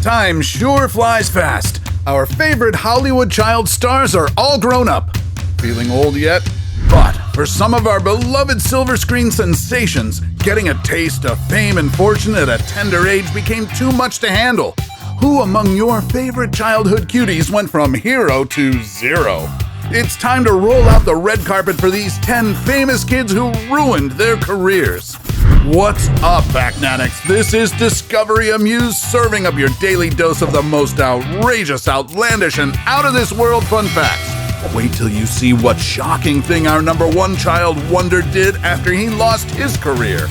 Time sure flies fast. Our favorite Hollywood child stars are all grown up. Feeling old yet? But for some of our beloved silver screen sensations, getting a taste of fame and fortune at a tender age became too much to handle. Who among your favorite childhood cuties went from hero to zero? It's time to roll out the red carpet for these 10 famous kids who ruined their careers. What's up, Facnatics? This is Discovery Amuse, serving up your daily dose of the most outrageous, outlandish, and out-of-this-world fun facts. Wait till you see what shocking thing our number one child wonder did after he lost his career.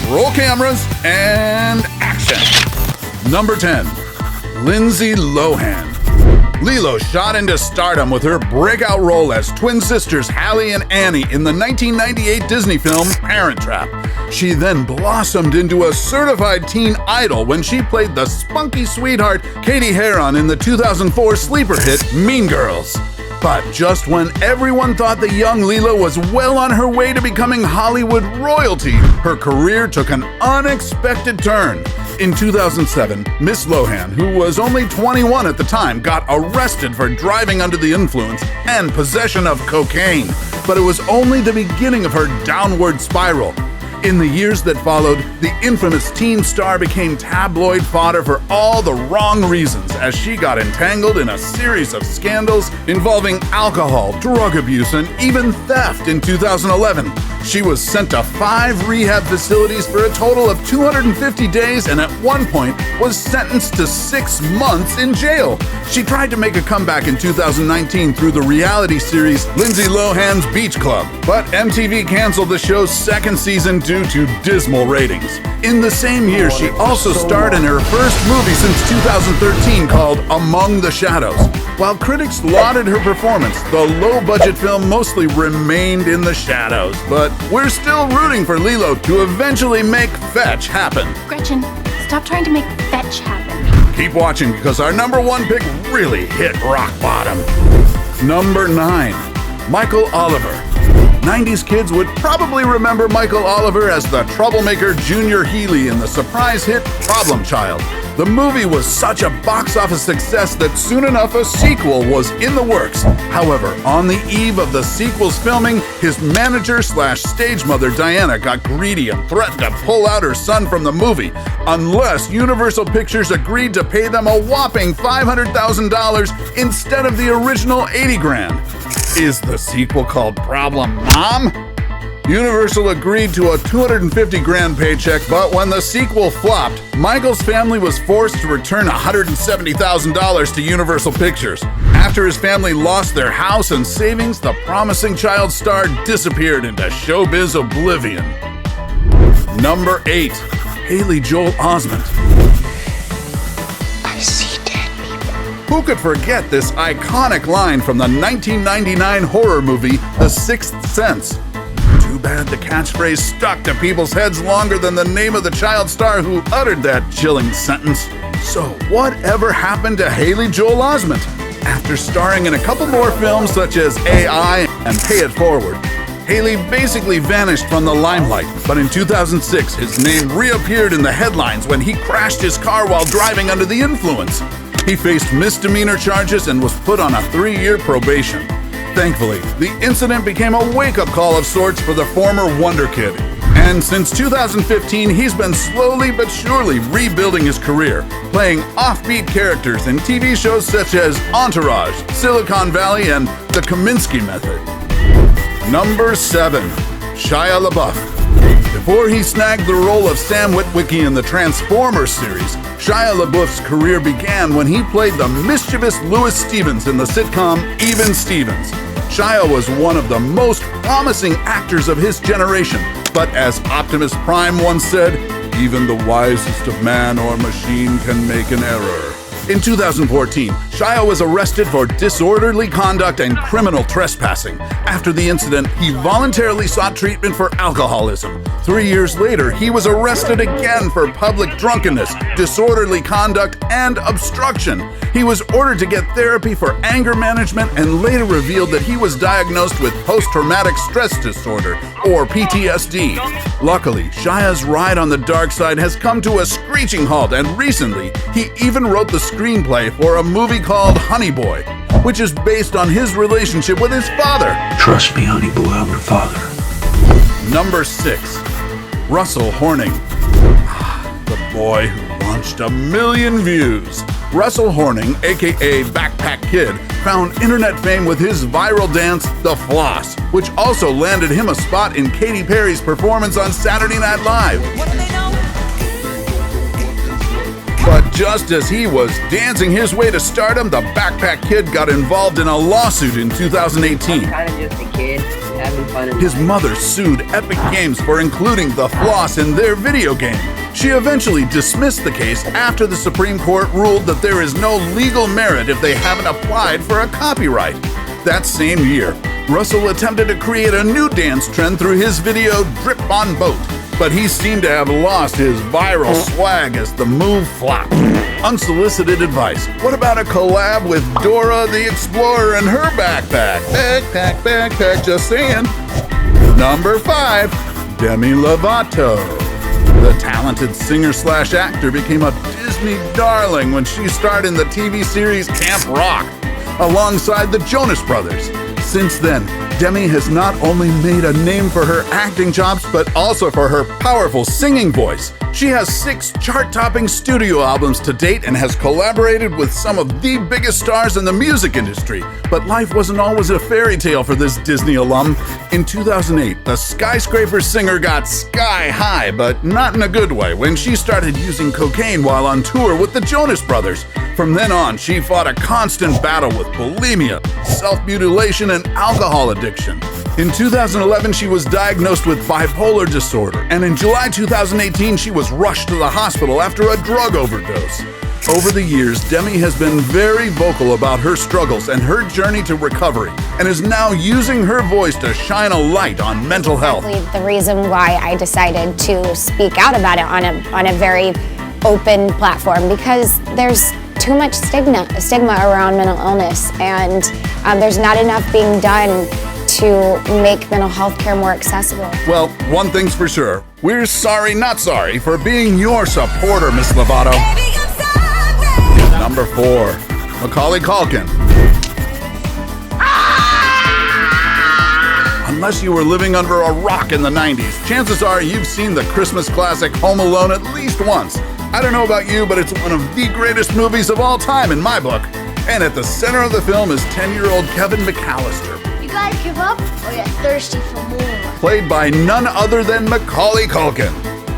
Roll cameras and action. Number 10. Lindsay Lohan. Lilo shot into stardom with her breakout role as twin sisters Hallie and Annie in the 1998 Disney film Parent Trap. She then blossomed into a certified teen idol when she played the spunky sweetheart Katie Heron in the 2004 sleeper hit Mean Girls. But just when everyone thought the young Lilo was well on her way to becoming Hollywood royalty, her career took an unexpected turn. In 2007, Miss Lohan, who was only 21 at the time, got arrested for driving under the influence and possession of cocaine. But it was only the beginning of her downward spiral. In the years that followed, the infamous teen star became tabloid fodder for all the wrong reasons as she got entangled in a series of scandals involving alcohol, drug abuse, and even theft in 2011. She was sent to 5 rehab facilities for a total of 250 days and at one point was sentenced to 6 months in jail. She tried to make a comeback in 2019 through the reality series Lindsay Lohan's Beach Club, but MTV canceled the show's second season due to dismal ratings. In the same year, she also starred in her first movie since 2013 called Among the Shadows. While critics lauded her performance, the low-budget film mostly remained in the shadows, but we're still rooting for Lilo to eventually make fetch happen. Gretchen, stop trying to make fetch happen. Keep watching because our number one pick really hit rock bottom. Number 9. Michael Oliver. 90s kids would probably remember Michael Oliver as the troublemaker Junior Healy in the surprise hit Problem Child. The movie was such a box office success that soon enough a sequel was in the works. However, on the eve of the sequel's filming, his manager/stage mother Diana got greedy and threatened to pull out her son from the movie unless Universal Pictures agreed to pay them a whopping $500,000 instead of the original $80,000. Is the sequel called Problem Mom? Universal agreed to a $250,000 paycheck, but when the sequel flopped, Michael's family was forced to return $170,000 to Universal Pictures. After his family lost their house and savings, the promising child star disappeared into showbiz oblivion. Number 8. Haley Joel Osment. I see dead people. Who could forget this iconic line from the 1999 horror movie The Sixth Sense? Too bad the catchphrase stuck to people's heads longer than the name of the child star who uttered that chilling sentence. So whatever happened to Haley Joel Osment? After starring in a couple more films such as AI and Pay It Forward, Haley basically vanished from the limelight, but in 2006 his name reappeared in the headlines when he crashed his car while driving under the influence. He faced misdemeanor charges and was put on a 3-year probation. Thankfully, the incident became a wake-up call of sorts for the former Wonder Kid. And since 2015, he's been slowly but surely rebuilding his career, playing offbeat characters in TV shows such as Entourage, Silicon Valley, and The Kaminsky Method. Number 7. Shia LaBeouf. Before he snagged the role of Sam Witwicky in the Transformers series, Shia LaBeouf's career began when he played the mischievous Louis Stevens in the sitcom Even Stevens. Shia was one of the most promising actors of his generation, but as Optimus Prime once said, even the wisest of man or machine can make an error. In 2014, Shia was arrested for disorderly conduct and criminal trespassing. After the incident, he voluntarily sought treatment for alcoholism. 3 years later, he was arrested again for public drunkenness, disorderly conduct, and obstruction. He was ordered to get therapy for anger management and later revealed that he was diagnosed with post-traumatic stress disorder, or PTSD. Luckily, Shia's ride on the dark side has come to a screeching halt, and recently, he even wrote the screenplay for a movie called Honey Boy, which is based on his relationship with his father. Trust me, honey boy, I'm your father. Number 6. Russel Horning. The boy who launched 1 million views. Russel Horning, aka Backpack Kid, found internet fame with his viral dance, The Floss, which also landed him a spot in Katy Perry's performance on Saturday Night Live. But just as he was dancing his way to stardom, the Backpack Kid got involved in a lawsuit in 2018. I'm kind of just a kid having fun. His mother sued Epic Games for including The Floss in their video game. She eventually dismissed the case after the Supreme Court ruled that there is no legal merit if they haven't applied for a copyright. That same year, Russell attempted to create a new dance trend through his video Drip on Boat, but he seemed to have lost his viral swag as the move flopped. Unsolicited advice. What about a collab with Dora the Explorer and her backpack? Backpack, backpack, just saying. Number 5. Demi Lovato. The talented singer-slash-actor became a Disney darling when she starred in the TV series Camp Rock, alongside the Jonas Brothers. Since then, Demi has not only made a name for her acting chops, but also for her powerful singing voice. She has 6 chart-topping studio albums to date and has collaborated with some of the biggest stars in the music industry. But life wasn't always a fairy tale for this Disney alum. In 2008, the skyscraper singer got sky high, but not in a good way, when she started using cocaine while on tour with the Jonas Brothers. From then on, she fought a constant battle with bulimia, self-mutilation, and alcohol addiction. In 2011, she was diagnosed with bipolar disorder, and in July 2018, she was rushed to the hospital after a drug overdose. Over the years, Demi has been very vocal about her struggles and her journey to recovery, and is now using her voice to shine a light on mental health. The reason why I decided to speak out about it on a very open platform, because there's too much stigma around mental illness, and there's not enough being done to make mental health care more accessible. Well, one thing's for sure. We're sorry, not sorry, for being your supporter, Miss Lovato. Number 4. Macaulay Caulkin. Unless you were living under a rock in the 90s, chances are you've seen the Christmas classic Home Alone at least once. I don't know about you, but it's one of the greatest movies of all time in my book. And at the center of the film is 10-year-old Kevin McAllister. You guys give up, or you're thirsty for more? Played by none other than Macaulay Caulkin.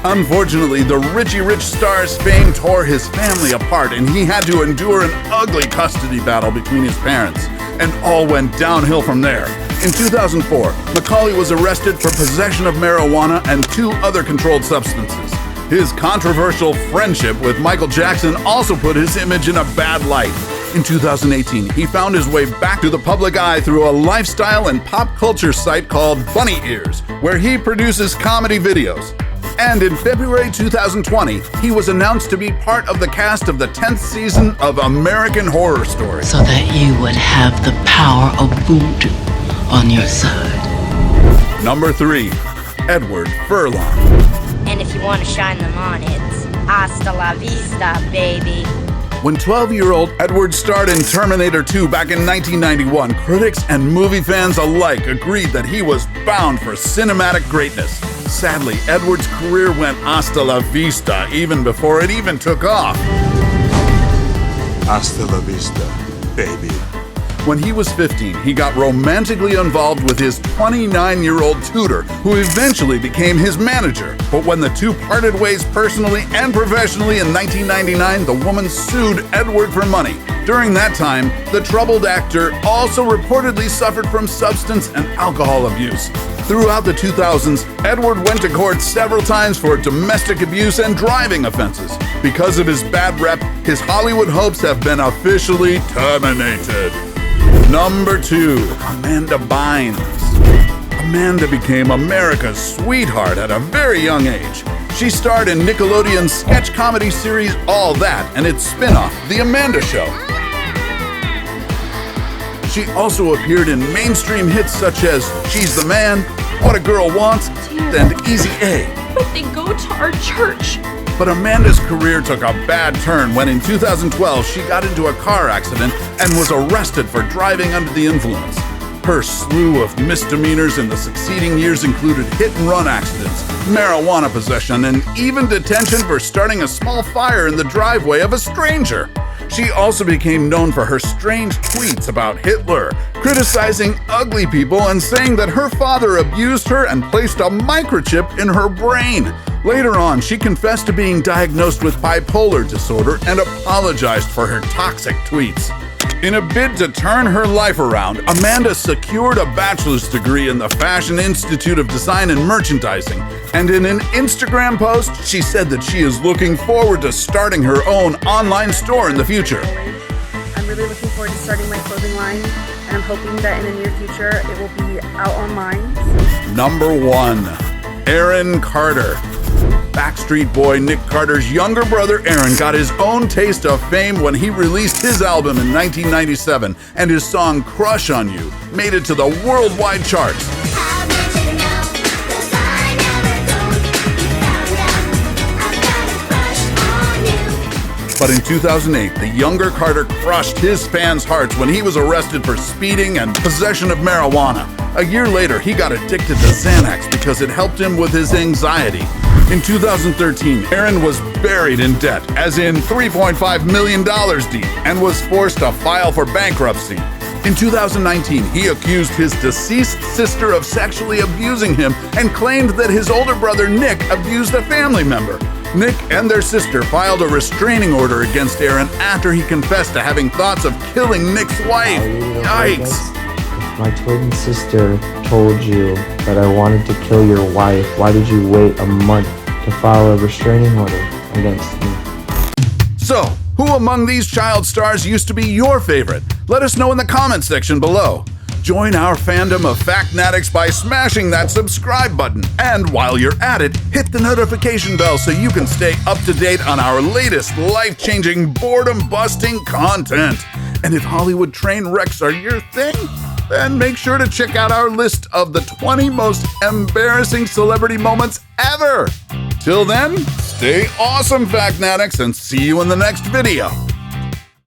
Unfortunately, the Richie Rich star's fame tore his family apart, and he had to endure an ugly custody battle between his parents. And all went downhill from there. In 2004, Macaulay was arrested for possession of marijuana and 2 other controlled substances. His controversial friendship with Michael Jackson also put his image in a bad light. In 2018, he found his way back to the public eye through a lifestyle and pop culture site called Bunny Ears, where he produces comedy videos. And in February 2020, he was announced to be part of the cast of the 10th season of American Horror Story. So that you would have the power of voodoo on your side. Number 3. Edward Furlong. And if you want to shine them on, it's hasta la vista, baby. When 12-year-old Edward starred in Terminator 2 back in 1991, critics and movie fans alike agreed that he was bound for cinematic greatness. Sadly, Edward's career went hasta la vista even before it even took off. Hasta la vista, baby. When he was 15, he got romantically involved with his 29-year-old tutor, who eventually became his manager. But when the two parted ways personally and professionally in 1999, the woman sued Edward for money. During that time, the troubled actor also reportedly suffered from substance and alcohol abuse. Throughout the 2000s, Edward went to court several times for domestic abuse and driving offenses. Because of his bad rep, his Hollywood hopes have been officially terminated. Number 2, Amanda Bynes. Amanda became America's sweetheart at a very young age. She starred in Nickelodeon's sketch comedy series All That and its spin-off, The Amanda Show. She also appeared in mainstream hits such as She's the Man, What a Girl Wants, and Easy A. But they go to our church. But Amanda's career took a bad turn when in 2012 she got into a car accident and was arrested for driving under the influence. Her slew of misdemeanors in the succeeding years included hit-and-run accidents, marijuana possession, and even detention for starting a small fire in the driveway of a stranger. She also became known for her strange tweets about Hitler, criticizing ugly people and saying that her father abused her and placed a microchip in her brain. Later on, she confessed to being diagnosed with bipolar disorder and apologized for her toxic tweets. In a bid to turn her life around, Amanda secured a bachelor's degree in the Fashion Institute of Design and Merchandising, and in an Instagram post, she said that she is looking forward to starting her own online store in the future. I'm really looking forward to starting my clothing line, and I'm hoping that in the near future it will be out online. Number 1. Aaron Carter. Backstreet Boy Nick Carter's younger brother Aaron got his own taste of fame when he released his album in 1997, and his song Crush on You made it to the worldwide charts. But in 2008, the younger Carter crushed his fans' hearts when he was arrested for speeding and possession of marijuana. A year later, he got addicted to Xanax because it helped him with his anxiety. In 2013, Aaron was buried in debt, as in $3.5 million deep, and was forced to file for bankruptcy. In 2019, he accused his deceased sister of sexually abusing him and claimed that his older brother Nick abused a family member. Nick and their sister filed a restraining order against Aaron after he confessed to having thoughts of killing Nick's wife. Yikes! If my twin sister told you that I wanted to kill your wife, why did you wait a month to file a restraining order against me? So, who among these child stars used to be your favorite? Let us know in the comments section below. Join our fandom of Factnatics by smashing that subscribe button. And while you're at it, hit the notification bell so you can stay up to date on our latest life-changing, boredom-busting content. And if Hollywood train wrecks are your thing, then make sure to check out our list of the 20 most embarrassing celebrity moments ever. Till then, stay awesome, Factnatics, and see you in the next video.